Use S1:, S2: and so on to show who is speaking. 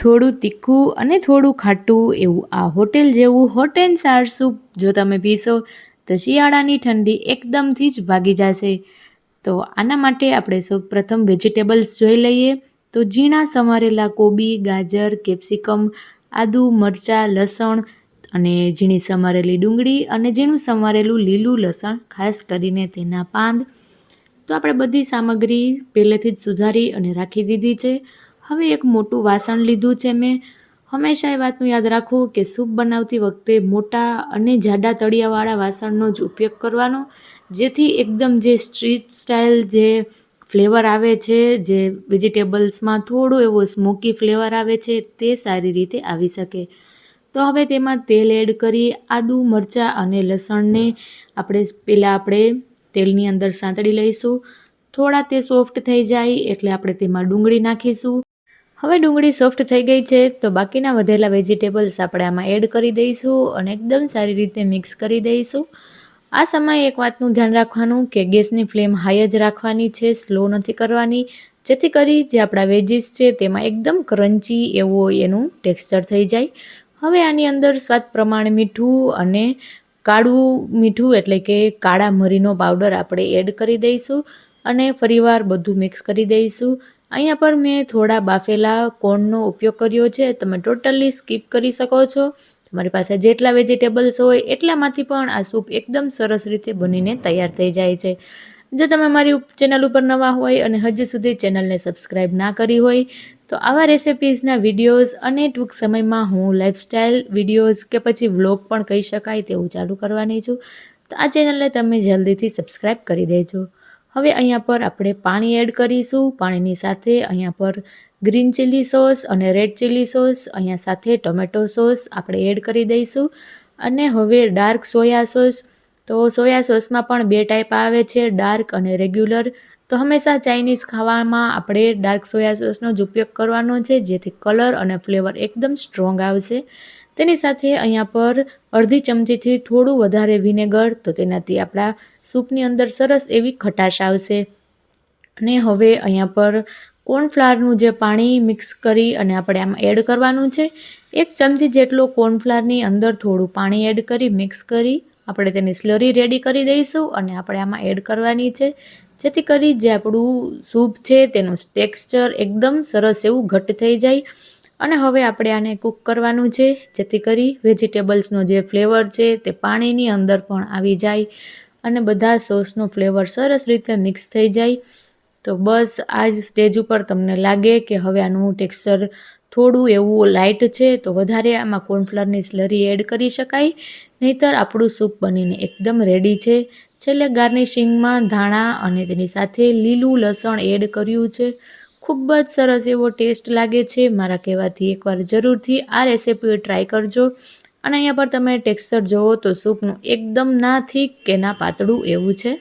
S1: થોડું તીખું અને થોડું ખાટું એવું આ હોટેલ જેવું હોટ એન્ડ સાર સૂપ જો તમે પીશો તો શિયાળાની ઠંડી એકદમથી જ ભાગી જશે. તો આના માટે આપણે સૌ પ્રથમ વેજીટેબલ્સ જોઈ લઈએ. તો ઝીણા સમારેલા કોબી, ગાજર, કેપ્સિકમ, આદુ, મરચાં, લસણ અને ઝીણી સમારેલી ડુંગળી અને ઝીણું સમારેલું લીલું લસણ, ખાસ કરીને તેના પાંદ. તો આપણે બધી સામગ્રી પહેલેથી જ સુધારી અને રાખી દીધી છે. હવે એક મોટું વાસણ લીધું છે મેં. હંમેશા એ વાતનું યાદ રાખવું કે સૂપ બનાવતી વખતે મોટા અને જાડા તળિયાવાળા વાસણનો જ ઉપયોગ કરવાનો, જેથી એકદમ જે સ્ટ્રીટ સ્ટાઇલ જે ફ્લેવર આવે છે, જે વેજીટેબલ્સમાં થોડો એવો સ્મોકી ફ્લેવર આવે છે, તે સારી રીતે આવી શકે. તો હવે તેમાં તેલ એડ કરી આદુ, મરચાં અને લસણને આપણે તેલની અંદર સાંતળી લઈશું. થોડા તે સોફ્ટ થઈ જાય એટલે આપણે તેમાં ડુંગળી નાખીશું. હવે ડુંગળી સોફ્ટ થઈ ગઈ છે તો બાકીના વધેલા વેજીટેબલ્સ આપણે આમાં એડ કરી દઈશું અને એકદમ સારી રીતે મિક્સ કરી દઈશું. આ સમયે એક વાતનું ધ્યાન રાખવાનું કે ગેસની ફ્લેમ હાઈ જ રાખવાની છે, સ્લો નથી કરવાની, જેથી કરી જે આપણા વેજીસ છે તેમાં એકદમ ક્રન્ચી એવો એનું ટેક્સચર થઈ જાય. હવે આની અંદર સ્વાદ પ્રમાણે મીઠું અને કાળું મીઠું એટલે કે કાળા મરીનો પાવડર આપણે એડ કરી દઈશું અને ફરીવાર બધું મિક્સ કરી દઈશું. અહીંયા પર મેં થોડા બાફેલા કોર્નનો ઉપયોગ કર્યો છે. તમે ટોટલી સ્કીપ કરી શકો છો. તમારી પાસે જેટલા વેજીટેબલ્સ હોય એટલામાંથી પણ આ સૂપ એકદમ સરસ રીતે બનીને તૈયાર થઈ જાય છે. જો તમે મારી ચેનલ ઉપર નવા હોય અને હજી સુધી ચેનલને સબસ્ક્રાઈબ ના કરી હોય તો આવા રેસિપીઝના વિડીયોઝ અને ટૂંક સમયમાં હું લાઈફસ્ટાઈલ વિડીયોઝ કે પછી વ્લોગ પણ કહી શકાય તેવું ચાલુ કરવાની છું. તો આ ચેનલને તમે જલ્દીથી સબસ્ક્રાઈબ કરી દેજો. હવે અહીંયા પર આપણે પાણી એડ કરીશું. પાણીની સાથે અહીંયા પર ગ્રીન ચીલી સોસ અને રેડ ચીલી સોસ, અહીંયા સાથે ટોમેટો સોસ આપણે એડ કરી દઈશું. અને હવે ડાર્ક સોયા સોસ. તો સોયા સોસમાં પણ બે ટાઈપ આવે છે, ડાર્ક અને રેગ્યુલર. તો હંમેશા ચાઇનીઝ ખાવામાં આપણે ડાર્ક સોયા સોસનો જ ઉપયોગ કરવાનો છે, જેથી કલર અને ફ્લેવર એકદમ સ્ટ્રોંગ આવશે. તેની સાથે અહીંયા પર અડધી ચમચીથી થોડું વધારે વિનેગર, તો તેનાથી આપણા સૂપની અંદર સરસ એવી ખટાશ આવશે. અને હવે અહીંયા પર કોર્નફ્લાવરનું જે પાણી મિક્સ કરી અને આપણે આમાં એડ કરવાનું છે. 1 ચમચી જેટલો કોર્નફ્લાવરની અંદર થોડું પાણી એડ કરી મિક્સ કરી આપણે તેની સ્લરી રેડી કરી દઈશું અને આપણે આમાં એડ કરવાની છે, જેથી કરી જે આપણું સૂપ છે તેનું ટેક્સચર એકદમ સરસ એવું ઘટ્ટ થઈ જાય. અને હવે આપણે આને કૂક કરવાનું છે, જેથી કરી વેજીટેબલ્સનો જે ફ્લેવર છે તે પાણીની અંદર પણ આવી જાય અને બધા સોસનો ફ્લેવર સરસ રીતે મિક્સ થઈ જાય. તો બસ આ જ સ્ટેજ ઉપર તમને લાગે કે હવે આનું ટેક્સચર થોડું એવું લાઇટ છે તો વધારે આમાં કોર્નફ્લાવરની સ્લરી એડ કરી શકાય, નહીંતર આપણું સૂપ બનીને એકદમ રેડી છે. છેલ્લે ગાર્નિશિંગમાં ધાણા અને તેની સાથે લીલું લસણ એડ કર્યું છે. ખૂબ જ સરસ એવો ટેસ્ટ લાગે છે. મારા કહેવાથી એકવાર જરૂરથી આ રેસિપી ટ્રાય કરજો. અને અહીંયા પર તમે ટેક્સચર જુઓ તો સૂપનું એકદમ ના થીક કે ના પાતળું એવું છે.